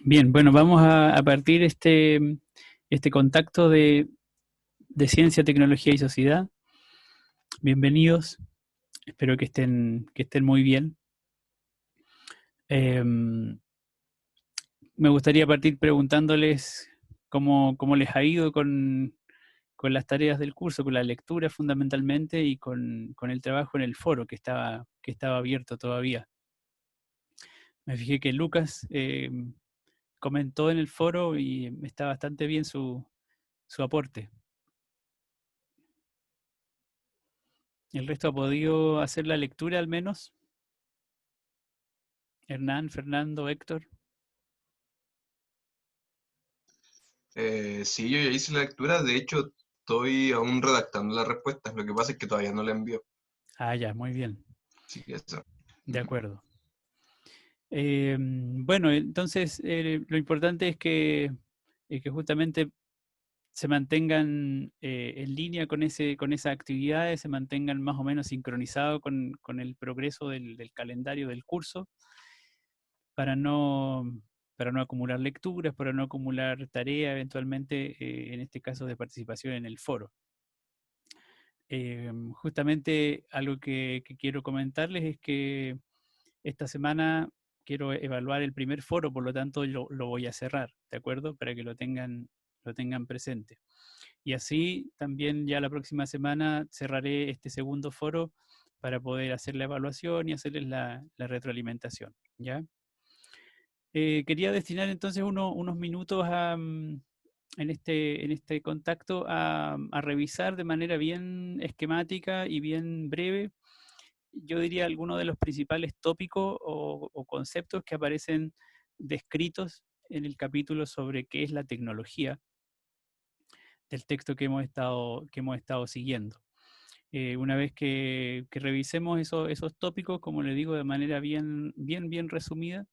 Bien, bueno, vamos a partir este contacto de ciencia, tecnología y sociedad. Bienvenidos, espero que estén muy bien. Me gustaría partir preguntándoles cómo les ha ido con las tareas del curso, con la lectura fundamentalmente y con el trabajo en el foro que estaba abierto todavía. Me fijé que Lucas comentó en el foro y está bastante bien su aporte. ¿El resto ha podido hacer la lectura al menos? Hernán, Fernando, Héctor. Sí, yo ya hice la lectura, de hecho estoy aún redactando las respuestas, lo que pasa es que todavía no la envío, Ah, ya, muy bien. así que eso. De Ujú. acuerdo. Bueno, entonces lo importante es que justamente se mantengan en línea con esas actividades, se mantengan más o menos sincronizados con el progreso del calendario del curso para no, para no acumular lecturas, para no acumular tarea eventualmente, en este caso de participación en el foro. Justamente algo que quiero comentarles es que esta semana quiero evaluar el primer foro, por lo tanto lo voy a cerrar, ¿de acuerdo? Para que lo tengan presente. Y así también ya la próxima semana cerraré este segundo foro para poder hacer la evaluación y hacerles la retroalimentación, ¿ya? Quería destinar entonces unos minutos en este contacto a revisar de manera bien esquemática y bien breve, yo diría, algunos de los principales tópicos o conceptos que aparecen descritos en el capítulo sobre qué es la tecnología del texto que hemos estado siguiendo. Una vez que revisemos esos tópicos, como les digo, de manera bien, bien, bien resumida,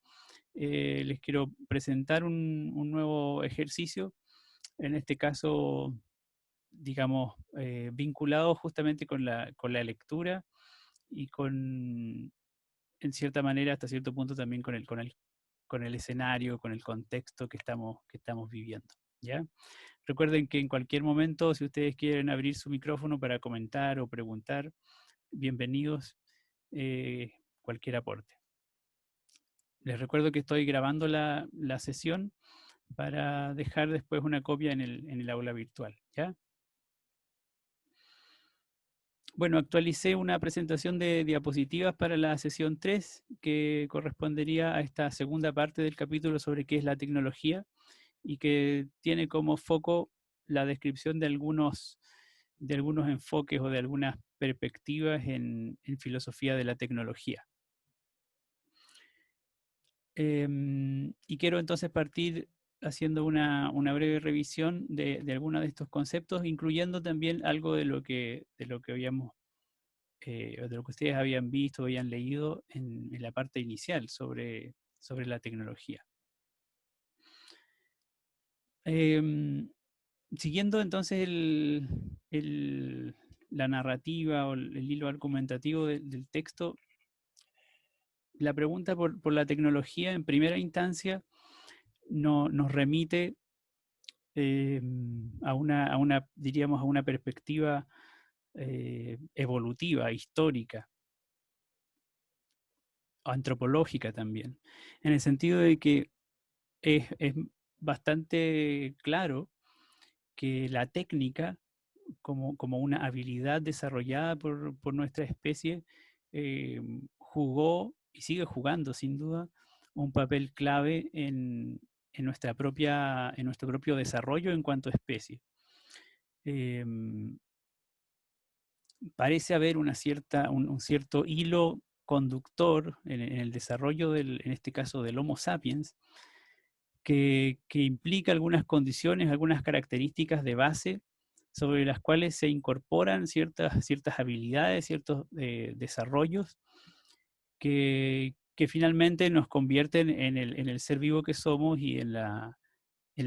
les quiero presentar un nuevo ejercicio, en este caso, digamos, vinculado justamente con la lectura y en cierta manera, hasta cierto punto también con el escenario, con el contexto que estamos viviendo, ¿ya? Recuerden que en cualquier momento, si ustedes quieren abrir su micrófono para comentar o preguntar, bienvenidos, cualquier aporte. Les recuerdo que estoy grabando la sesión para dejar después una copia en el aula virtual, ¿ya? Bueno, actualicé una presentación de diapositivas para la sesión 3 que correspondería a esta segunda parte del capítulo sobre qué es la tecnología y que tiene como foco la descripción de algunos enfoques o de algunas perspectivas en filosofía de la tecnología. Y quiero entonces partir haciendo una breve revisión de algunos de estos conceptos, incluyendo también algo de lo que habíamos, o de lo que ustedes habían visto, habían leído en la parte inicial sobre la tecnología. Em, Siguiendo entonces la narrativa o el hilo argumentativo del texto, la pregunta por la tecnología en primera instancia nos remite, diríamos, a una perspectiva evolutiva, histórica, antropológica también, en el sentido de que es bastante claro que la técnica, como una habilidad desarrollada por nuestra especie, jugó y sigue jugando sin duda un papel clave en nuestro propio desarrollo en cuanto a especie. Em, Parece haber un cierto hilo conductor en el desarrollo en este caso del Homo sapiens, que implica algunas condiciones, algunas características de base sobre las cuales se incorporan ciertas habilidades, ciertos desarrollos que finalmente nos convierten en el ser vivo que somos y en la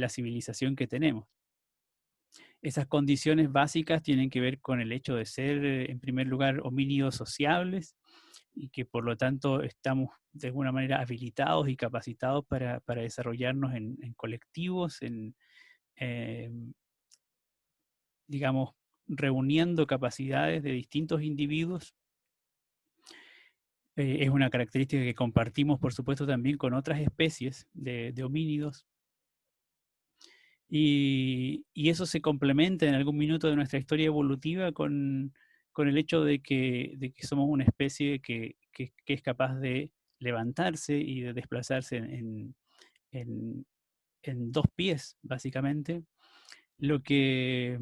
civilización que tenemos. Esas condiciones básicas tienen que ver con el hecho de ser, en primer lugar, homínidos sociables, y que por lo tanto estamos de alguna manera habilitados y capacitados para desarrollarnos en colectivos, eh, digamos, reuniendo capacidades de distintos individuos. Es una característica que compartimos, por supuesto, también con otras especies de homínidos. Y eso se complementa en algún minuto de nuestra historia evolutiva con el hecho de que somos una especie que es capaz de levantarse y de desplazarse en, en dos pies, básicamente, lo que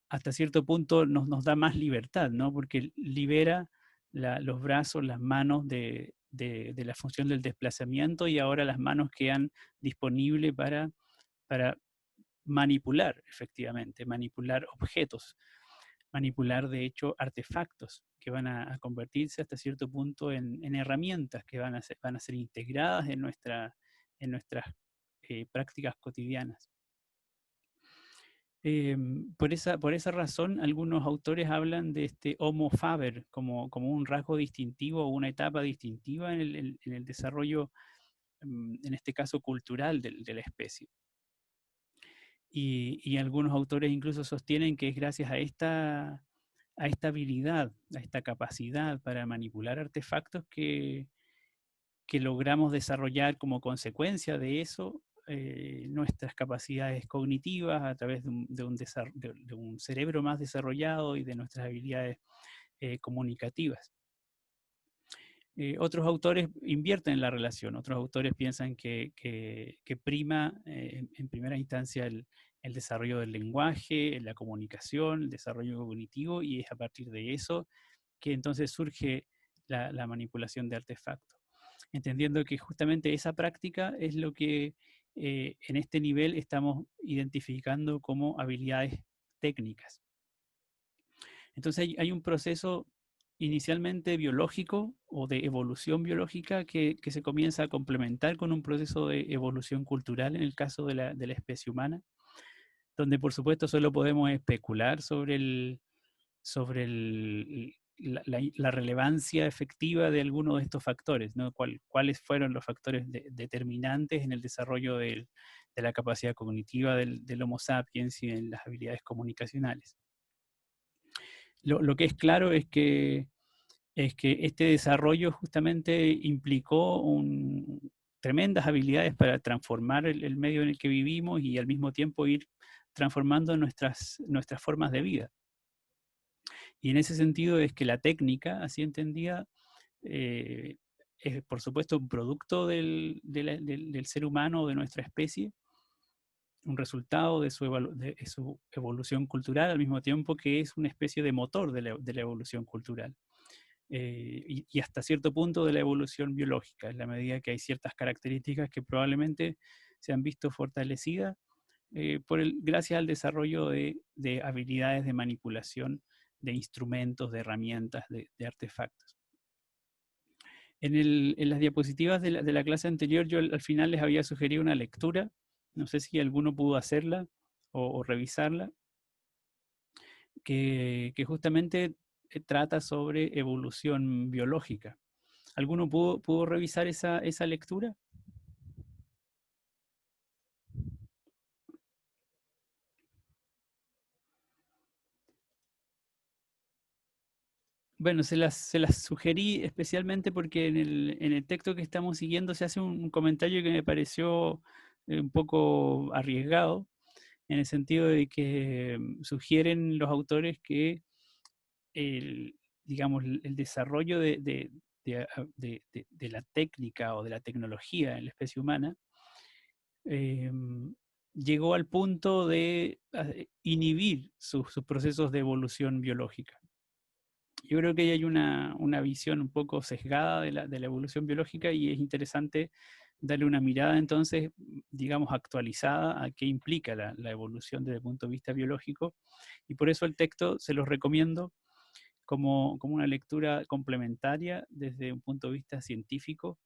hasta cierto punto nos da más libertad, ¿no? Porque libera los brazos, las manos de la función del desplazamiento, y ahora las manos quedan disponibles para manipular, efectivamente, manipular objetos, manipular de hecho artefactos que van a convertirse hasta cierto punto en herramientas que van a ser integradas en nuestras prácticas cotidianas. Por esa razón, algunos autores hablan de este Homo faber como un rasgo distintivo o una etapa distintiva en el desarrollo, en este caso cultural, de la especie. Y algunos autores incluso sostienen que es gracias a esta habilidad, a esta capacidad para manipular artefactos que logramos desarrollar como consecuencia de eso nuestras capacidades cognitivas a través de un cerebro más desarrollado y de nuestras habilidades comunicativas. Otros autores invierten la relación, otros autores piensan que prima en primera instancia el desarrollo del lenguaje, la comunicación, el desarrollo cognitivo, y es a partir de eso que entonces surge la manipulación de artefactos, entendiendo que justamente esa práctica es lo que en este nivel estamos identificando como habilidades técnicas. Entonces hay un proceso inicialmente biológico o de evolución biológica que se comienza a complementar con un proceso de evolución cultural en el caso de la especie humana, donde por supuesto solo podemos especular sobre la relevancia efectiva de alguno de estos factores, ¿no? ¿Cuáles fueron los factores determinantes en el desarrollo de la capacidad cognitiva del Homo sapiens y en las habilidades comunicacionales? Lo que es claro es que este desarrollo justamente implicó tremendas habilidades para transformar el medio en el que vivimos y al mismo tiempo ir transformando nuestras formas de vida. Y en ese sentido es que la técnica, así entendida, es por supuesto un producto del ser humano o de nuestra especie, un resultado de su evolución cultural, al mismo tiempo que es una especie de motor de la evolución cultural. Y hasta cierto punto de la evolución biológica, en la medida que hay ciertas características que probablemente se han visto fortalecidas gracias al desarrollo de habilidades de manipulación de instrumentos, de herramientas, de artefactos. En las diapositivas de la clase anterior yo al final les había sugerido una lectura, no sé si alguno pudo hacerla o revisarla, que justamente trata sobre evolución biológica. ¿Alguno pudo revisar esa lectura? Bueno, se las sugerí especialmente porque en el texto que estamos siguiendo se hace un comentario que me pareció un poco arriesgado, en el sentido de que sugieren los autores que digamos, el desarrollo de la técnica o de la tecnología en la especie humana llegó al punto de inhibir sus procesos de evolución biológica. Yo creo que ahí hay una visión un poco sesgada de la evolución biológica, y es interesante darle una mirada entonces, digamos, actualizada a qué implica la evolución desde el punto de vista biológico, y por eso el texto se los recomiendo como una lectura complementaria desde un punto de vista científico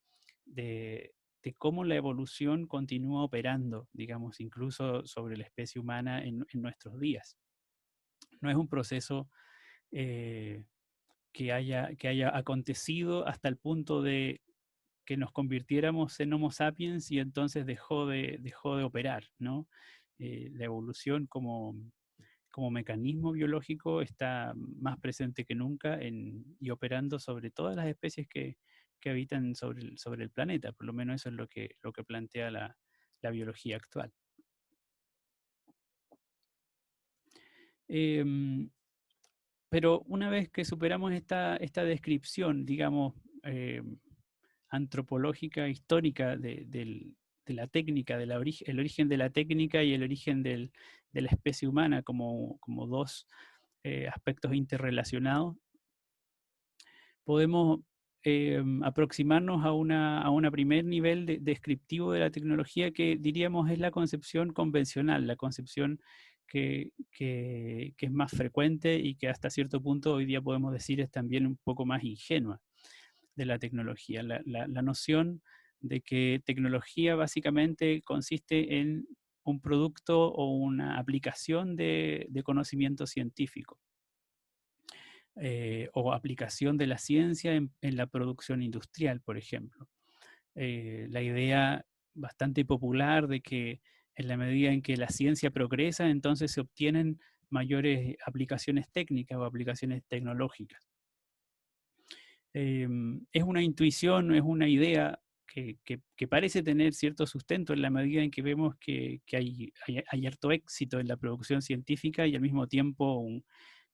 de cómo la evolución continúa operando, digamos, incluso sobre la especie humana en nuestros días. No es un proceso que haya acontecido hasta el punto de que nos convirtiéramos en Homo sapiens y entonces dejó de operar, ¿no? La evolución como mecanismo biológico está más presente que nunca y operando sobre todas las especies que habitan sobre el planeta. Por lo menos eso es lo que plantea la biología actual. Em, pero una vez que superamos esta descripción, digamos, antropológica, histórica de la técnica, el origen de la técnica y el origen de la especie humana como dos aspectos interrelacionados, podemos aproximarnos a una primer nivel descriptivo de la tecnología que diríamos es la concepción convencional, la concepción que es más frecuente y que hasta cierto punto hoy día podemos decir es también un poco más ingenua de la tecnología. La noción de que tecnología básicamente consiste en un producto o una aplicación de conocimiento científico. O aplicación de la ciencia en la producción industrial, por ejemplo. La idea bastante popular de que en la medida en que la ciencia progresa, entonces se obtienen mayores aplicaciones técnicas o aplicaciones tecnológicas. Es una intuición, es una idea que parece tener cierto sustento en la medida en que vemos que hay harto éxito en la producción científica y al mismo tiempo un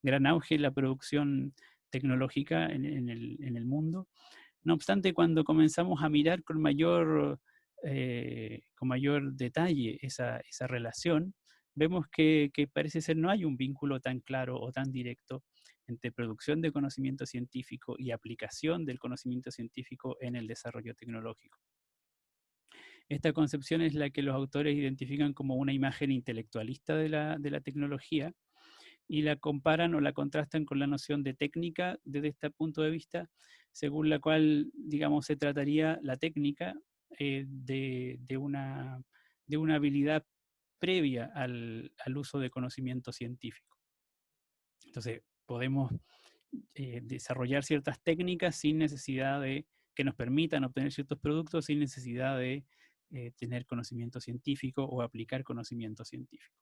gran auge en la producción tecnológica en el mundo. No obstante, cuando comenzamos a mirar con mayor detalle esa relación, vemos que parece ser no hay un vínculo tan claro o tan directo entre producción de conocimiento científico y aplicación del conocimiento científico en el desarrollo tecnológico. Esta concepción es la que los autores identifican como una imagen intelectualista de la tecnología y la comparan o la contrastan con la noción de técnica desde este punto de vista, según la cual, digamos, se trataría la técnica de una habilidad previa al uso de conocimiento científico. Entonces, podemos desarrollar ciertas técnicas sin necesidad de que nos permitan obtener ciertos productos sin necesidad de tener conocimiento científico o aplicar conocimiento científico.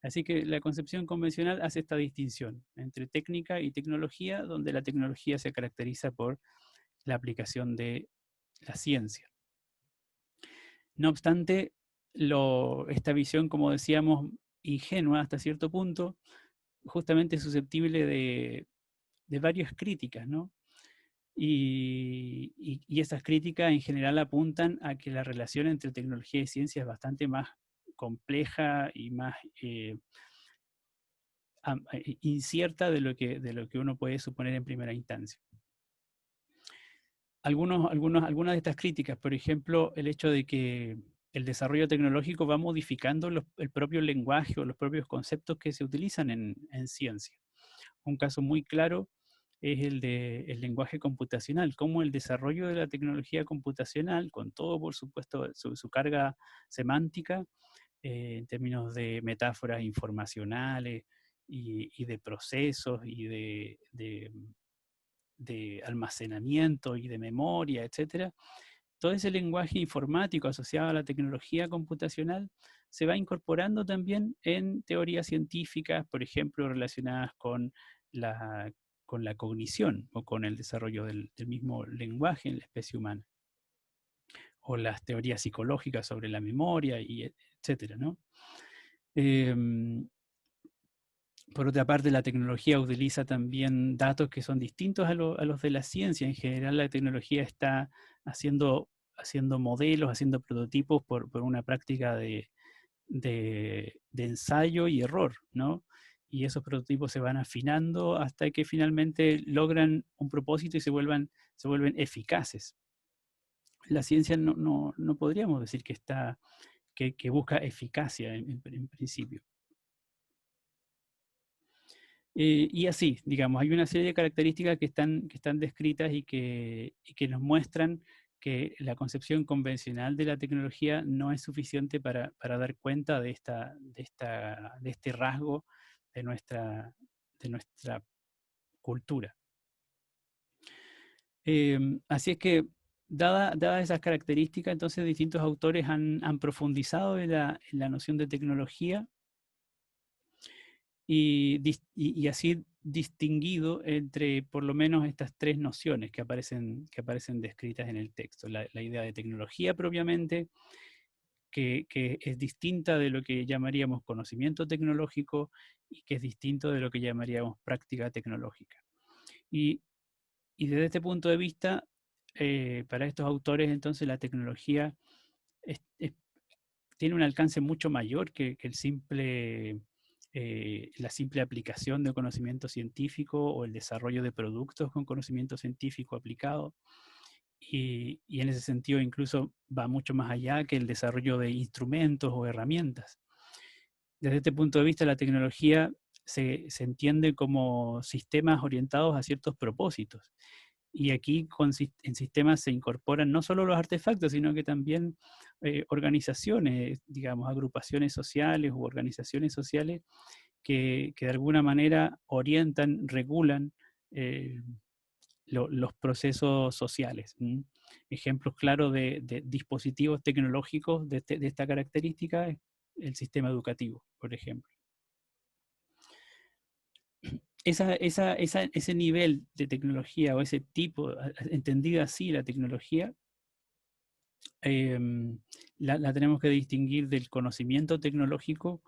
Así que la concepción convencional hace esta distinción entre técnica y tecnología, donde la tecnología se caracteriza por la aplicación de la ciencia. No obstante, esta visión, como decíamos, ingenua hasta cierto punto, justamente es susceptible de varias críticas, ¿no? Y esas críticas en general apuntan a que la relación entre tecnología y ciencia es bastante más compleja y más incierta de lo que uno puede suponer en primera instancia. Algunas de estas críticas, por ejemplo, el hecho de que el desarrollo tecnológico va modificando el propio lenguaje o los propios conceptos que se utilizan en ciencia. Un caso muy claro es el del lenguaje computacional, cómo el desarrollo de la tecnología computacional, con todo, por supuesto, su carga semántica, en términos de metáforas informacionales y de procesos y de almacenamiento y de memoria, etcétera, todo ese lenguaje informático asociado a la tecnología computacional se va incorporando también en teorías científicas, por ejemplo, relacionadas con la cognición o con el desarrollo del mismo lenguaje en la especie humana, o las teorías psicológicas sobre la memoria, y etcétera, ¿no? Por otra parte, la tecnología utiliza también datos que son distintos a los de la ciencia. En general, la tecnología está haciendo modelos, haciendo prototipos por una práctica de ensayo y error, ¿no? Y esos prototipos se van afinando hasta que finalmente logran un propósito y se vuelven eficaces. La ciencia no podríamos decir que busca eficacia en principio. Y así, digamos, hay una serie de características que están descritas y que nos muestran que la concepción convencional de la tecnología no es suficiente para dar cuenta de este rasgo de nuestra cultura. Así es que, dadas esas características, entonces distintos autores han profundizado en la noción de tecnología y así distinguido entre por lo menos estas tres nociones que aparecen descritas en el texto. La idea de tecnología propiamente, que es distinta de lo que llamaríamos conocimiento tecnológico y que es distinto de lo que llamaríamos práctica tecnológica. Y, y desde este punto de vista, para estos autores, entonces la tecnología tiene un alcance mucho mayor que la simple aplicación de conocimiento científico o el desarrollo de productos con conocimiento científico aplicado. Y en ese sentido incluso va mucho más allá que el desarrollo de instrumentos o herramientas. Desde este punto de vista, la tecnología se entiende como sistemas orientados a ciertos propósitos. Y aquí en sistemas se incorporan no solo los artefactos, sino que también organizaciones, digamos, agrupaciones sociales u organizaciones sociales que de alguna manera orientan, regulan eh, los procesos sociales. Ejemplos claros de dispositivos tecnológicos de esta característica es el sistema educativo, por ejemplo. Ese nivel de tecnología o ese tipo, entendida así la tecnología, la tenemos que distinguir del conocimiento tecnológico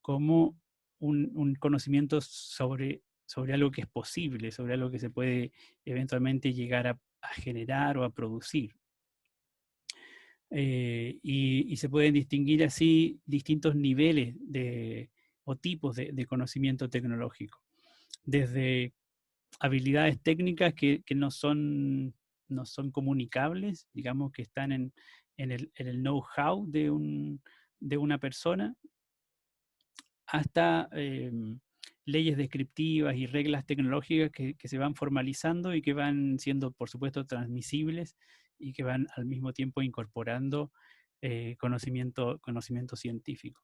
como un conocimiento sobre algo que es posible, sobre algo que se puede eventualmente llegar a generar o a producir. Y se pueden distinguir así distintos niveles o tipos de conocimiento tecnológico. Desde habilidades técnicas que no son comunicables, digamos que están en el know-how de una persona, hasta leyes descriptivas y reglas tecnológicas que se van formalizando y que van siendo, por supuesto, transmisibles y que van al mismo tiempo incorporando conocimiento científico.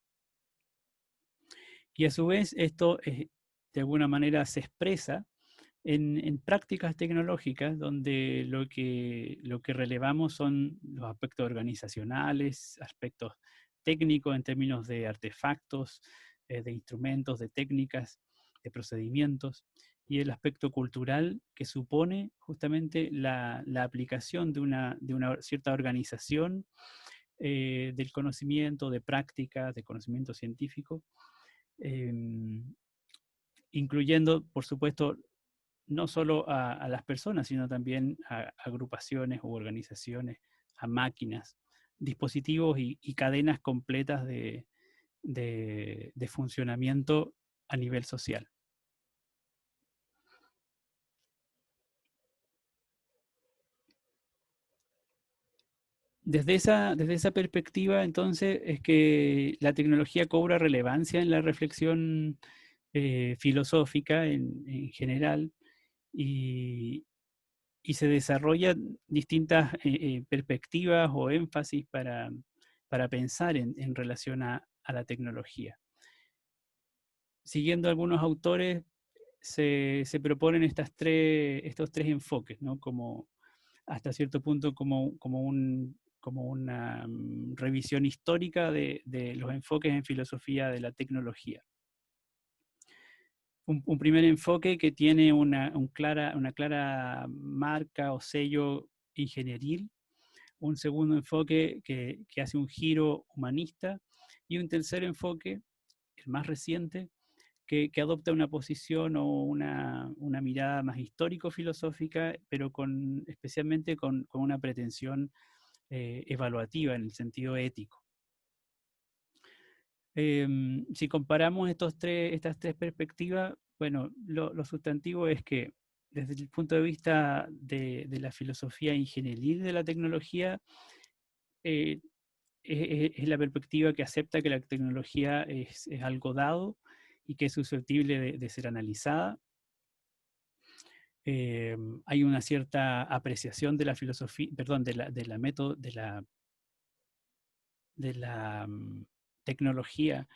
Y a su vez esto de alguna manera se expresa en prácticas tecnológicas donde lo que relevamos son los aspectos organizacionales, aspectos técnicos en términos de artefactos, de instrumentos, de técnicas, de procedimientos, y el aspecto cultural que supone justamente la aplicación de una cierta organización del conocimiento, de prácticas, de conocimiento científico, eh, incluyendo, por supuesto, no solo a las personas, sino también a agrupaciones u organizaciones, a máquinas, dispositivos y cadenas completas de funcionamiento a nivel social. Desde esa perspectiva, entonces, es que la tecnología cobra relevancia en la reflexión filosófica en general y, y se desarrollan distintas perspectivas o énfasis para pensar en relación a la tecnología. Siguiendo algunos autores, se proponen estos tres enfoques, ¿no? Como hasta cierto punto como una revisión histórica de los enfoques en filosofía de la tecnología. Un primer enfoque que tiene una clara marca o sello ingenieril, un segundo enfoque que hace un giro humanista y un tercer enfoque, el más reciente, que adopta una posición o una mirada más histórico-filosófica, pero especialmente con una pretensión evaluativa en el sentido ético. Si comparamos estas tres perspectivas, bueno, lo sustantivo es que desde el punto de vista de la filosofía ingenieril de la tecnología, eh, es la perspectiva que acepta que la tecnología es algo dado y que es susceptible de ser analizada. Hay una cierta apreciación de la filosofía, perdón, de la método, de la tecnología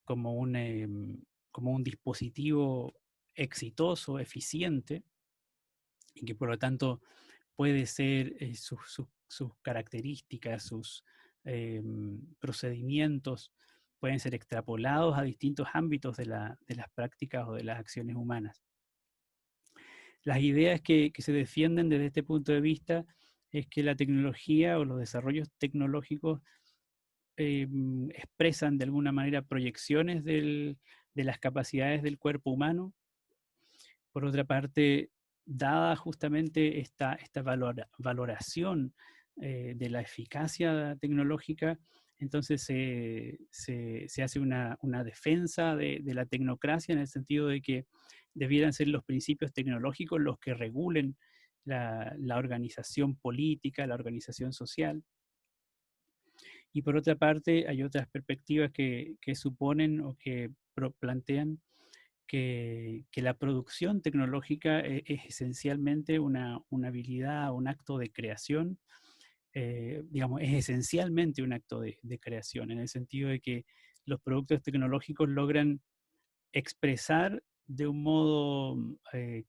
como como un dispositivo exitoso, eficiente, y que por lo tanto puede ser sus características, sus procedimientos, pueden ser extrapolados a distintos ámbitos de las prácticas o de las acciones humanas. Las ideas que se defienden desde este punto de vista es que la tecnología o los desarrollos tecnológicos expresan de alguna manera proyecciones de las capacidades del cuerpo humano. Por otra parte, dada justamente esta valoración de la eficacia tecnológica, entonces se hace una defensa de la tecnocracia en el sentido de que debieran ser los principios tecnológicos los que regulen la organización política, la organización social. Y por otra parte, hay otras perspectivas que suponen o que plantean que la producción tecnológica es esencialmente una habilidad, un acto de creación, digamos, es esencialmente un acto de creación, en el sentido de que los productos tecnológicos logran expresar de un modo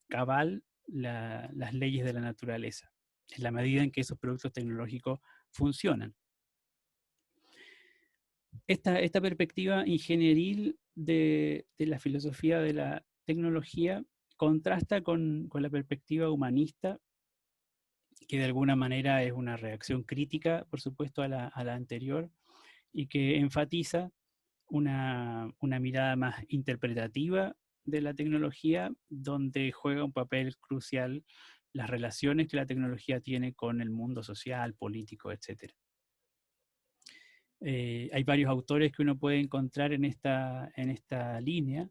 cabal las leyes de la naturaleza, en la medida en que esos productos tecnológicos funcionan. Esta perspectiva ingenieril de la filosofía de la tecnología contrasta con la perspectiva humanista, que de alguna manera es una reacción crítica, por supuesto, a la anterior, y que enfatiza una mirada más interpretativa de la tecnología, donde juega un papel crucial las relaciones que la tecnología tiene con el mundo social, político, etc. Hay varios autores que uno puede encontrar en esta línea.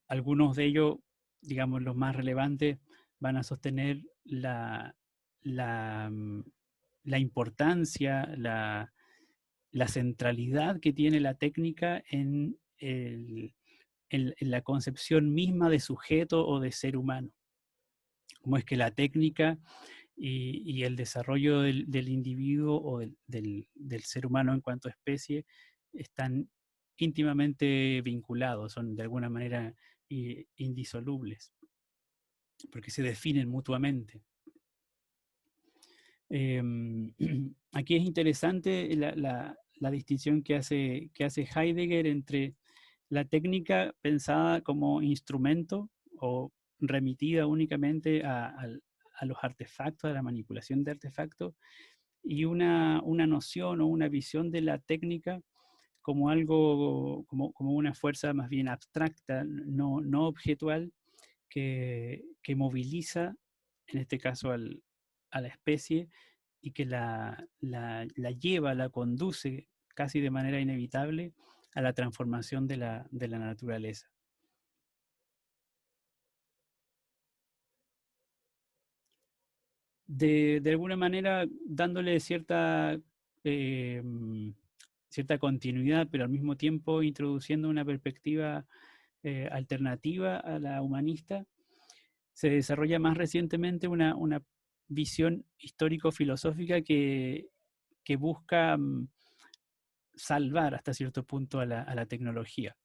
Algunos de ellos, digamos, los más relevantes, van a sostener la importancia, la centralidad que tiene la técnica en la concepción misma de sujeto o de ser humano. Cómo es que la técnica y el desarrollo del individuo o del ser humano en cuanto a especie están íntimamente vinculados, son de alguna manera indisolubles, porque se definen mutuamente. Aquí es interesante la distinción que hace Heidegger entre la técnica pensada como instrumento o remitida únicamente a los artefactos, a la manipulación de artefactos, y una noción o una visión de la técnica como algo, como una fuerza más bien abstracta, no objetual, que moviliza, en este caso a la especie, y que la lleva, la conduce casi de manera inevitable a la transformación de la naturaleza. De alguna manera dándole cierta continuidad, pero al mismo tiempo introduciendo una perspectiva alternativa a la humanista, se desarrolla más recientemente una visión histórico-filosófica que busca salvar hasta cierto punto a la tecnología.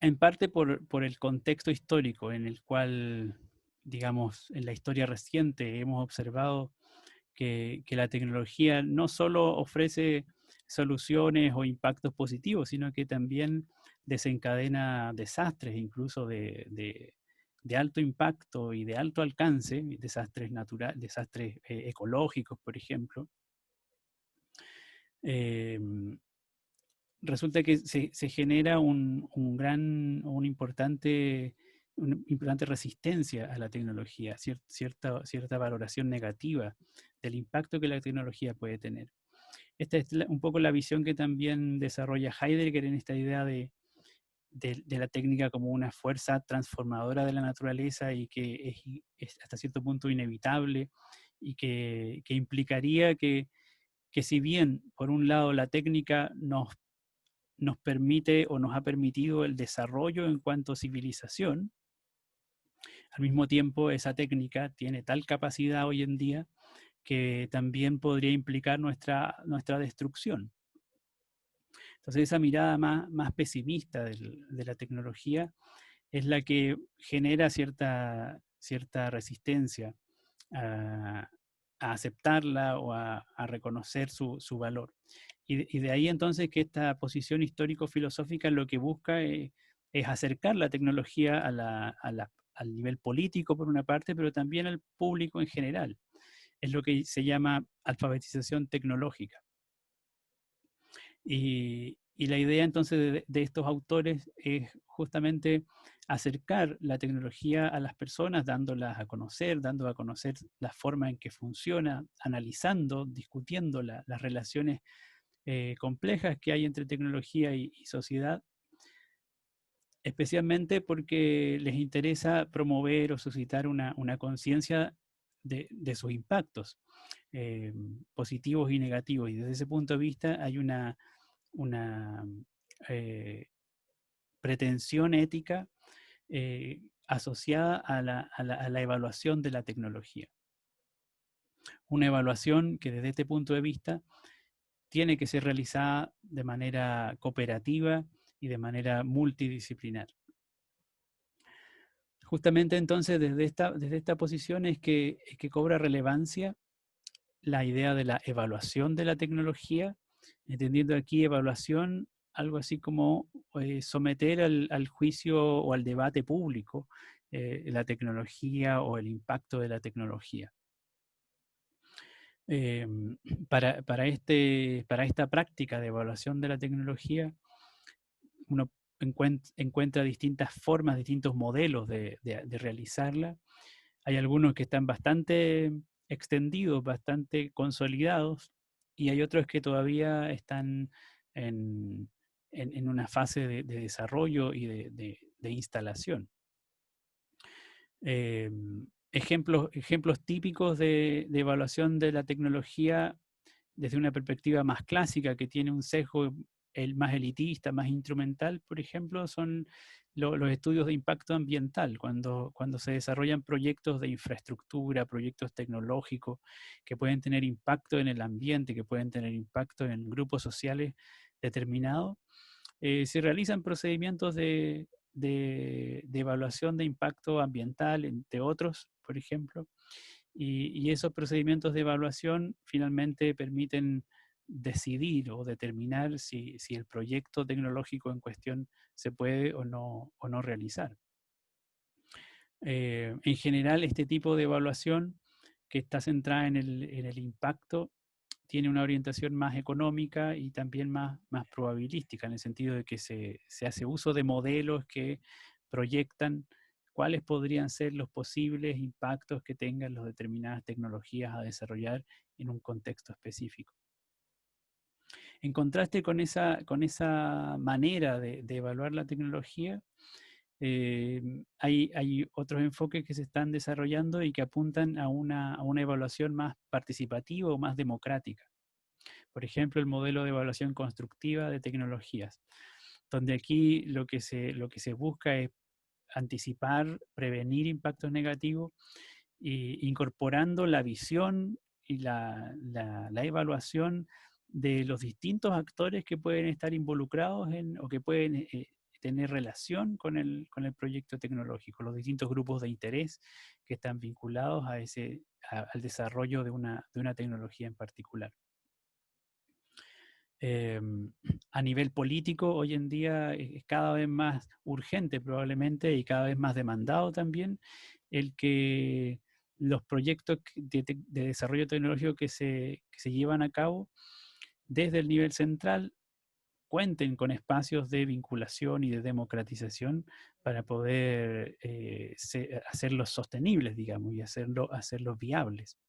En parte por el contexto histórico en el cual, digamos, en la historia reciente hemos observado que la tecnología no solo ofrece soluciones o impactos positivos, sino que también desencadena desastres, incluso de alto impacto y de alto alcance, desastres naturales, desastres ecológicos, por ejemplo. Resulta que se genera una importante resistencia a la tecnología, cierta valoración negativa del impacto que la tecnología puede tener. Esta es un poco la visión que también desarrolla Heidegger en esta idea de la técnica como una fuerza transformadora de la naturaleza y que es hasta cierto punto inevitable y que implicaría que si bien por un lado la técnica nos permite o nos ha permitido el desarrollo en cuanto a civilización, al mismo tiempo esa técnica tiene tal capacidad hoy en día que también podría implicar nuestra destrucción. Entonces esa mirada más pesimista de la tecnología es la que genera cierta resistencia a, a aceptarla o a reconocer su valor. Y de ahí entonces que esta posición histórico-filosófica lo que busca es acercar la tecnología al nivel político por una parte, pero también al público en general. Es lo que se llama alfabetización tecnológica. Y la idea entonces de estos autores es justamente acercar la tecnología a las personas, dándolas a conocer, dando a conocer la forma en que funciona, analizando, discutiendo las relaciones complejas que hay entre tecnología y sociedad, especialmente porque les interesa promover o suscitar una conciencia de sus impactos positivos y negativos. Y desde ese punto de vista hay una eh, pretensión ética asociada a la evaluación de la tecnología. Una evaluación que desde este punto de vista tiene que ser realizada de manera cooperativa y de manera multidisciplinar. Justamente entonces desde esta posición es que cobra relevancia la idea de la evaluación de la tecnología, entendiendo aquí evaluación algo así como someter al juicio o al debate público la tecnología o el impacto de la tecnología. Eh, para esta práctica de evaluación de la tecnología, uno encuentra distintas formas, distintos modelos de realizarla. Hay algunos que están bastante extendidos, bastante consolidados, y hay otros que todavía están en una fase de desarrollo y de instalación. Eh, ejemplos típicos de evaluación de la tecnología desde una perspectiva más clásica, que tiene un sesgo más elitista, más instrumental, por ejemplo, son los estudios de impacto ambiental, cuando se desarrollan proyectos de infraestructura, proyectos tecnológicos que pueden tener impacto en el ambiente, que pueden tener impacto en grupos sociales determinados. Se realizan procedimientos de evaluación de impacto ambiental, entre otros, por ejemplo, y esos procedimientos de evaluación finalmente permiten decidir o determinar si el proyecto tecnológico en cuestión se puede o no realizar. En general, este tipo de evaluación que está centrada en el impacto tiene una orientación más económica y también más probabilística, en el sentido de que se hace uso de modelos que proyectan cuáles podrían ser los posibles impactos que tengan las determinadas tecnologías a desarrollar en un contexto específico. En contraste con esa manera de evaluar la tecnología, hay otros enfoques que se están desarrollando y que apuntan a una evaluación más participativa o más democrática. Por ejemplo, el modelo de evaluación constructiva de tecnologías, donde aquí lo que se busca es anticipar, prevenir impactos negativos, incorporando la visión y la evaluación de los distintos actores que pueden estar involucrados o que pueden tener relación con el proyecto tecnológico, los distintos grupos de interés que están vinculados al desarrollo de una tecnología en particular. A nivel político, hoy en día es cada vez más urgente probablemente y cada vez más demandado también el que los proyectos de desarrollo tecnológico que se llevan a cabo desde el nivel central cuenten con espacios de vinculación y de democratización para poder hacerlos sostenibles, digamos, y hacerlos viables.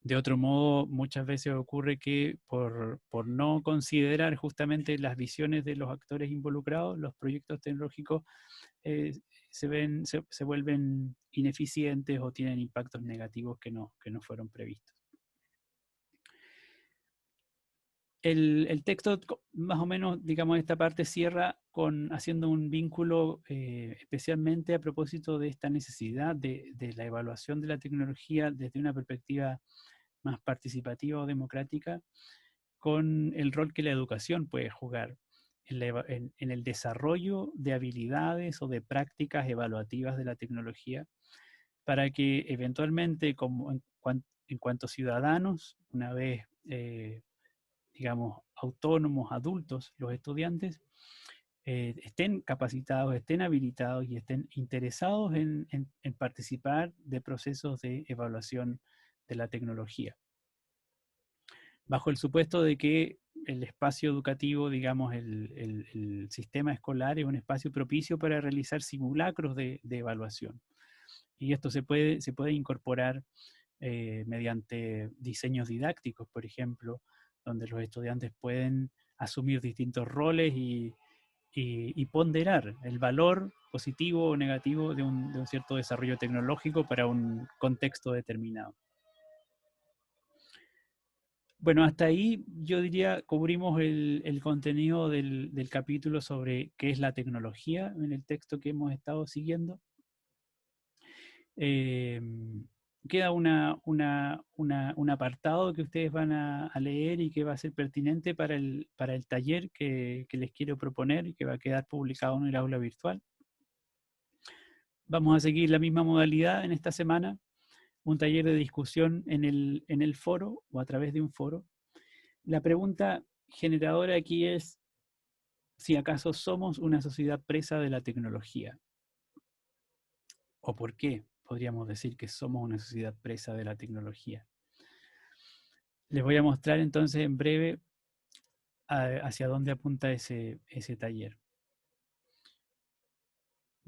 De otro modo, muchas veces ocurre que por no considerar justamente las visiones de los actores involucrados, los proyectos tecnológicos se vuelven ineficientes o tienen impactos negativos que no fueron previstos. El texto, más o menos, digamos, esta parte cierra haciendo un vínculo especialmente a propósito de esta necesidad de la evaluación de la tecnología desde una perspectiva más participativa o democrática, con el rol que la educación puede jugar en el desarrollo de habilidades o de prácticas evaluativas de la tecnología, para que eventualmente, como en cuanto ciudadanos, una vez, digamos, autónomos, adultos, los estudiantes, estén capacitados, estén habilitados y estén interesados en participar de procesos de evaluación de la tecnología. Bajo el supuesto de que el espacio educativo, digamos, el sistema escolar es un espacio propicio para realizar simulacros de evaluación. Y esto se puede incorporar mediante diseños didácticos, por ejemplo, donde los estudiantes pueden asumir distintos roles y ponderar el valor positivo o negativo de un cierto desarrollo tecnológico para un contexto determinado. Bueno, hasta ahí yo diría cubrimos el contenido del capítulo sobre qué es la tecnología en el texto que hemos estado siguiendo. Queda un apartado que ustedes van a leer y que va a ser pertinente para el taller que les quiero proponer y que va a quedar publicado en el aula virtual. Vamos a seguir la misma modalidad en esta semana, un taller de discusión en el foro o a través de un foro. La pregunta generadora aquí es si acaso somos una sociedad presa de la tecnología. ¿O por qué podríamos decir que somos una sociedad presa de la tecnología? Les voy a mostrar entonces en breve hacia dónde apunta ese taller.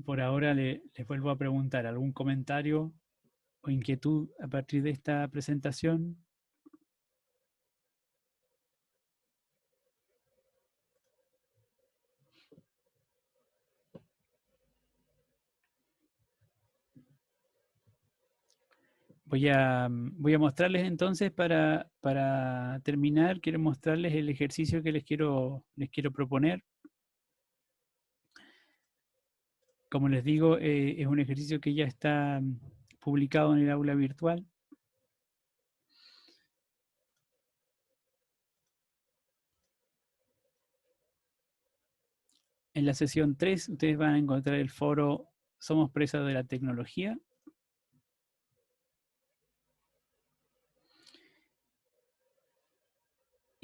Por ahora les vuelvo a preguntar, ¿algún comentario o inquietud a partir de esta presentación? Voy a mostrarles entonces para terminar, quiero mostrarles el ejercicio que les quiero proponer. Como les digo, es un ejercicio que ya está publicado en el aula virtual. En la sesión 3 ustedes van a encontrar el foro Somos presas de la tecnología.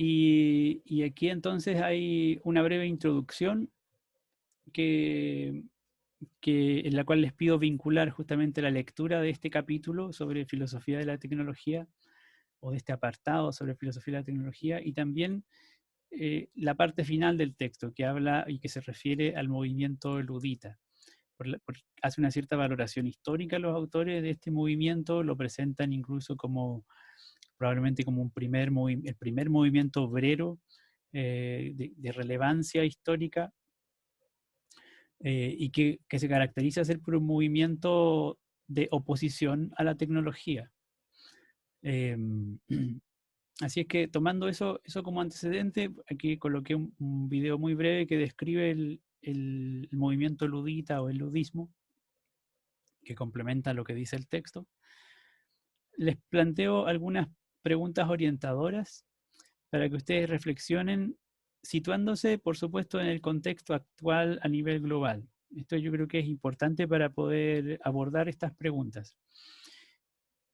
Y aquí entonces hay una breve introducción en la cual les pido vincular justamente la lectura de este capítulo sobre filosofía de la tecnología, o de este apartado sobre filosofía de la tecnología, y también la parte final del texto, que habla y que se refiere al movimiento ludita. Hace una cierta valoración histórica los autores de este movimiento, lo presentan incluso como probablemente como el primer movimiento obrero de relevancia histórica, y que se caracteriza por un movimiento de oposición a la tecnología. Así es que tomando eso como antecedente, aquí coloqué un video muy breve que describe el movimiento ludita o el ludismo, que complementa lo que dice el texto. Les planteo algunas preguntas orientadoras para que ustedes reflexionen, situándose, por supuesto, en el contexto actual a nivel global. Esto yo creo que es importante para poder abordar estas preguntas.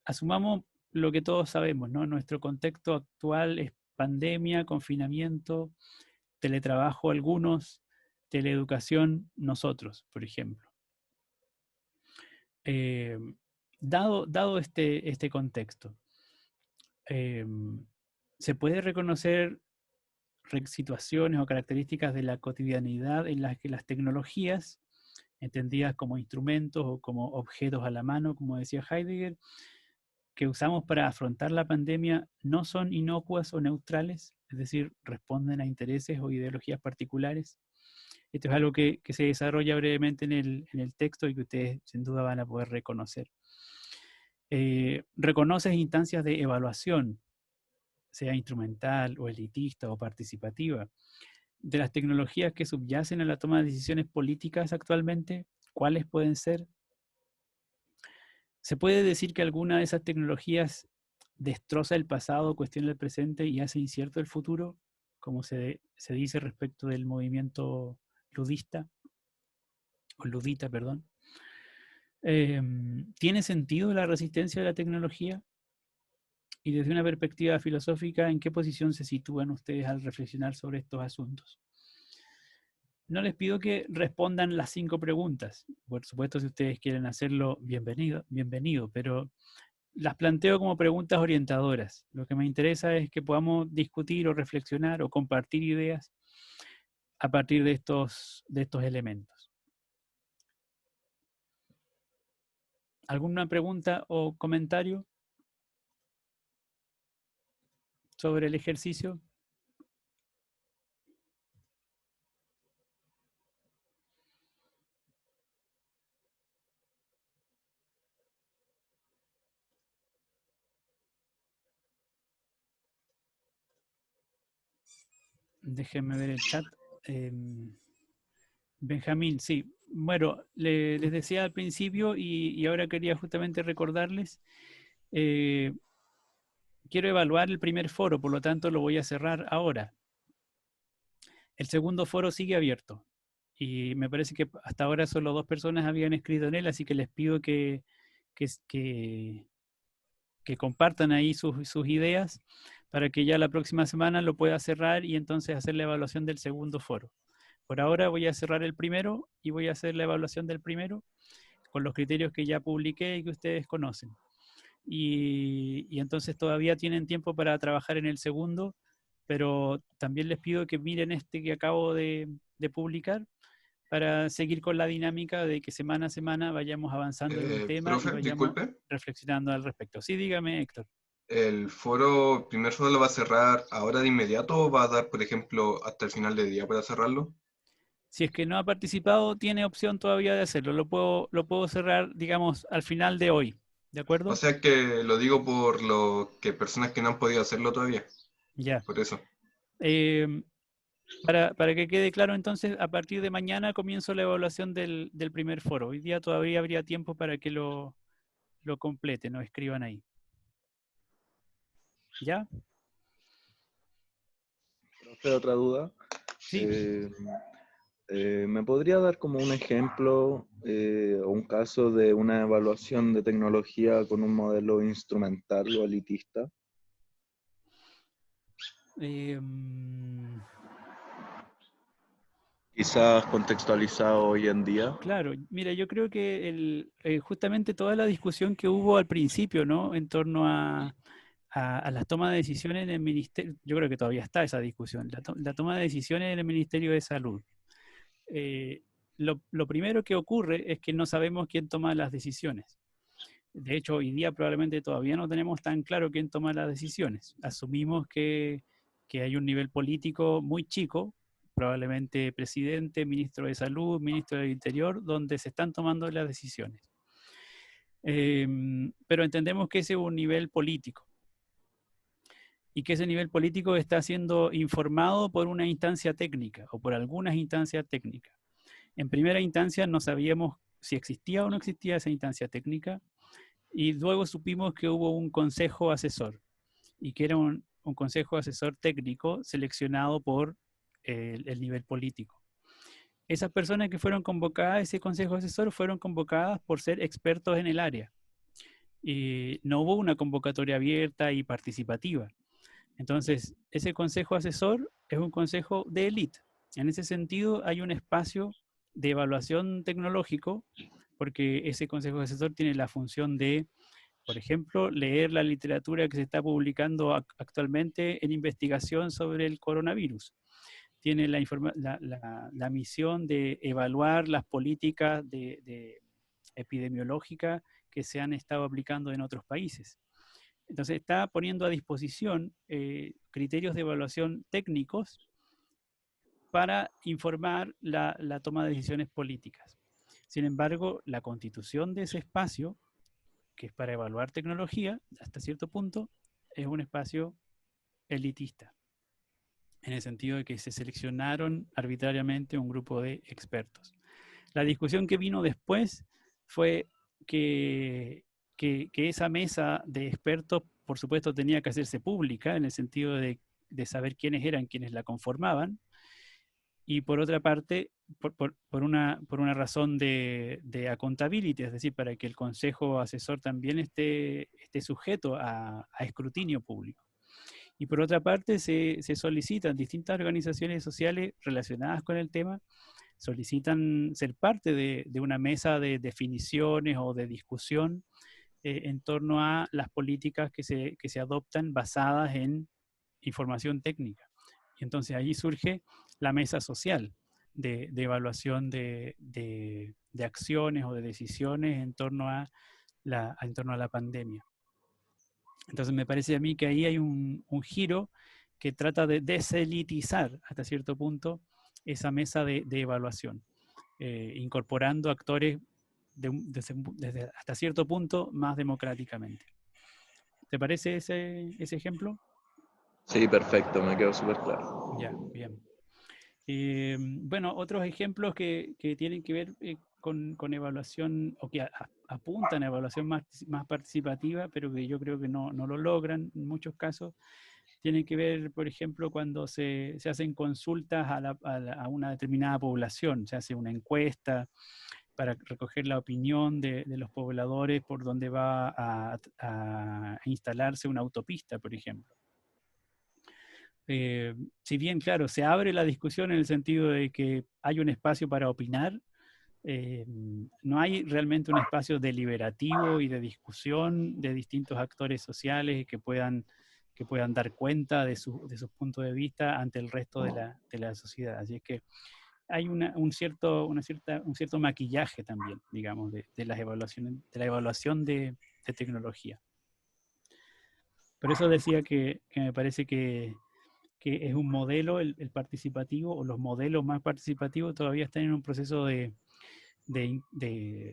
Asumamos lo que todos sabemos, ¿no? Nuestro contexto actual es pandemia, confinamiento, teletrabajo algunos, teleeducación nosotros, por ejemplo. Dado este contexto, se puede reconocer situaciones o características de la cotidianidad en las que las tecnologías, entendidas como instrumentos o como objetos a la mano, como decía Heidegger, que usamos para afrontar la pandemia no son inocuas o neutrales, es decir, responden a intereses o ideologías particulares. Esto es algo que se desarrolla brevemente en el texto y que ustedes sin duda van a poder reconocer. Reconoces instancias de evaluación, sea instrumental o elitista o participativa, de las tecnologías que subyacen a la toma de decisiones políticas actualmente. ¿Cuáles pueden ser? ¿Se puede decir que alguna de esas tecnologías destroza el pasado, cuestiona el presente y hace incierto el futuro, como se dice respecto del movimiento ludista, o ludita, perdón. ¿Tiene sentido la resistencia a la tecnología? Y desde una perspectiva filosófica, ¿en qué posición se sitúan ustedes al reflexionar sobre estos asuntos? No les pido que respondan las 5 preguntas. Por supuesto, si ustedes quieren hacerlo, bienvenido, bienvenido, pero las planteo como preguntas orientadoras. Lo que me interesa es que podamos discutir o reflexionar o compartir ideas a partir de estos elementos. ¿Alguna pregunta o comentario sobre el ejercicio? Déjenme ver el chat. Benjamín, sí. Bueno, les decía al principio y ahora quería justamente recordarles, quiero evaluar el primer foro, por lo tanto lo voy a cerrar ahora. El segundo foro sigue abierto y me parece que hasta ahora solo 2 personas habían escrito en él, así que les pido que compartan ahí sus ideas para que ya la próxima semana lo pueda cerrar y entonces hacer la evaluación del segundo foro. Por ahora voy a cerrar el primero y voy a hacer la evaluación del primero con los criterios que ya publiqué y que ustedes conocen. Y entonces todavía tienen tiempo para trabajar en el segundo, pero también les pido que miren este que acabo de publicar para seguir con la dinámica de que semana a semana vayamos avanzando en un tema y Profe, vayamos disculpe. reflexionando al respecto. Sí, dígame, Héctor. ¿El primer foro lo va a cerrar ahora de inmediato o va a dar, por ejemplo, hasta el final del día para cerrarlo? Si es que no ha participado, tiene opción todavía de hacerlo. Lo puedo cerrar, digamos, al final de hoy. ¿De O acuerdo? sea que lo digo por lo que personas que no han podido hacerlo todavía, Ya. por eso. Eh, para que quede claro, entonces, a partir de mañana comienzo la evaluación del primer foro. Hoy día todavía habría tiempo para que lo completen o escriban ahí. ¿Ya? Profe, otra duda. Sí. ¿Me podría dar como un ejemplo o un caso de una evaluación de tecnología con un modelo instrumental o elitista? Eh, Quizás contextualizado hoy en día. claro, mira, yo creo que justamente toda la discusión que hubo al principio, ¿no? En torno a las tomas de decisiones en el ministerio, yo creo que todavía está esa discusión, la toma de decisiones en el Ministerio de Salud. Eh, lo primero que ocurre es que no sabemos quién toma las decisiones. De hecho, hoy día probablemente todavía no tenemos tan claro quién toma las decisiones. Asumimos que hay un nivel político muy chico, probablemente presidente, ministro de Salud, ministro del Interior, donde se están tomando las decisiones. Pero entendemos que ese es un nivel político y que ese nivel político está siendo informado por una instancia técnica o por algunas instancias técnicas. En primera instancia no sabíamos si existía o no existía esa instancia técnica y luego supimos que hubo un consejo asesor y que era un consejo asesor técnico seleccionado por el nivel político. Esas personas que fueron convocadas a ese consejo asesor fueron convocadas por ser expertos en el área. Y no hubo una convocatoria abierta y participativa. Entonces, ese consejo asesor es un consejo de élite. En ese sentido, hay un espacio de evaluación tecnológico, porque ese consejo asesor tiene la función de, por ejemplo, leer la literatura que se está publicando actualmente en investigación sobre el coronavirus. Tiene la misión de evaluar las políticas de epidemiológicas que se han estado aplicando en otros países. Entonces está poniendo a disposición criterios de evaluación técnicos para informar la toma de decisiones políticas. Sin embargo, la constitución de ese espacio, que es para evaluar tecnología, hasta cierto punto, es un espacio elitista, en el sentido de que se seleccionaron arbitrariamente un grupo de expertos. La discusión que vino después fue que esa mesa de expertos, por supuesto, tenía que hacerse pública, en el sentido de de saber quiénes eran quienes la conformaban, y por otra parte, por una razón de accountability, es decir, para que el consejo asesor también esté sujeto a escrutinio público. Y por otra parte, se solicitan distintas organizaciones sociales relacionadas con el tema, solicitan ser parte de una mesa de definiciones o de discusión en torno a las políticas que se adoptan basadas en información técnica. Y entonces allí surge la mesa social de evaluación de acciones o de decisiones en torno a la pandemia. Entonces me parece a mí que ahí hay un giro que trata de deselitizar hasta cierto punto esa mesa de evaluación, incorporando actores desde hasta cierto punto más democráticamente. ¿Te parece ese ejemplo? Sí, perfecto, me quedó súper claro. Ya, bien. Bueno, otros ejemplos que tienen que ver con evaluación, o que apuntan a evaluación más participativa, pero que yo creo que no lo logran en muchos casos, tienen que ver, por ejemplo, cuando se hacen consultas a una determinada población, se hace una encuesta para recoger la opinión de los pobladores por donde va a instalarse una autopista, por ejemplo. Si bien, claro, se abre la discusión en el sentido de que hay un espacio para opinar, no hay realmente un espacio deliberativo y de discusión de distintos actores sociales que puedan dar cuenta de sus puntos de vista ante el resto de la sociedad. Así es que hay un cierto maquillaje también, digamos, de las evaluaciones, de la evaluación de tecnología. Por eso decía que me parece que es un modelo, el participativo, o los modelos más participativos todavía están en un proceso de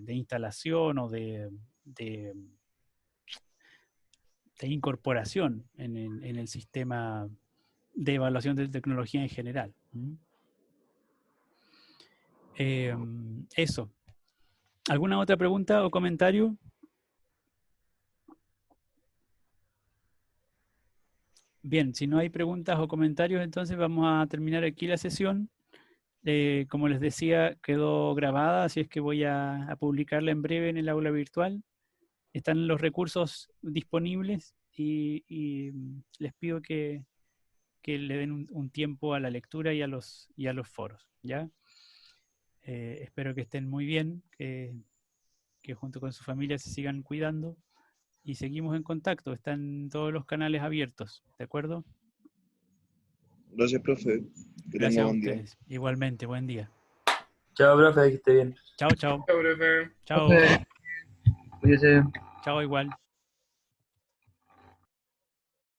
instalación o de incorporación en el sistema de evaluación de tecnología en general. Eso. ¿Alguna otra pregunta o comentario? Bien, si no hay preguntas o comentarios, entonces vamos a terminar aquí la sesión. Como les decía, quedó grabada, así es que voy a publicarla en breve en el aula virtual. Están los recursos disponibles y les pido que le den un tiempo a la lectura y a los foros, ¿ya? Espero que estén muy bien, que junto con su familia se sigan cuidando y seguimos en contacto. Están todos los canales abiertos, ¿de acuerdo? Gracias, profe. Que Gracias tenga a buen día. ustedes. Igualmente, buen día. Chao, profe, que esté bien. Chao, chao. Chao, profe. Chao. Profe, cuídese. Chao igual.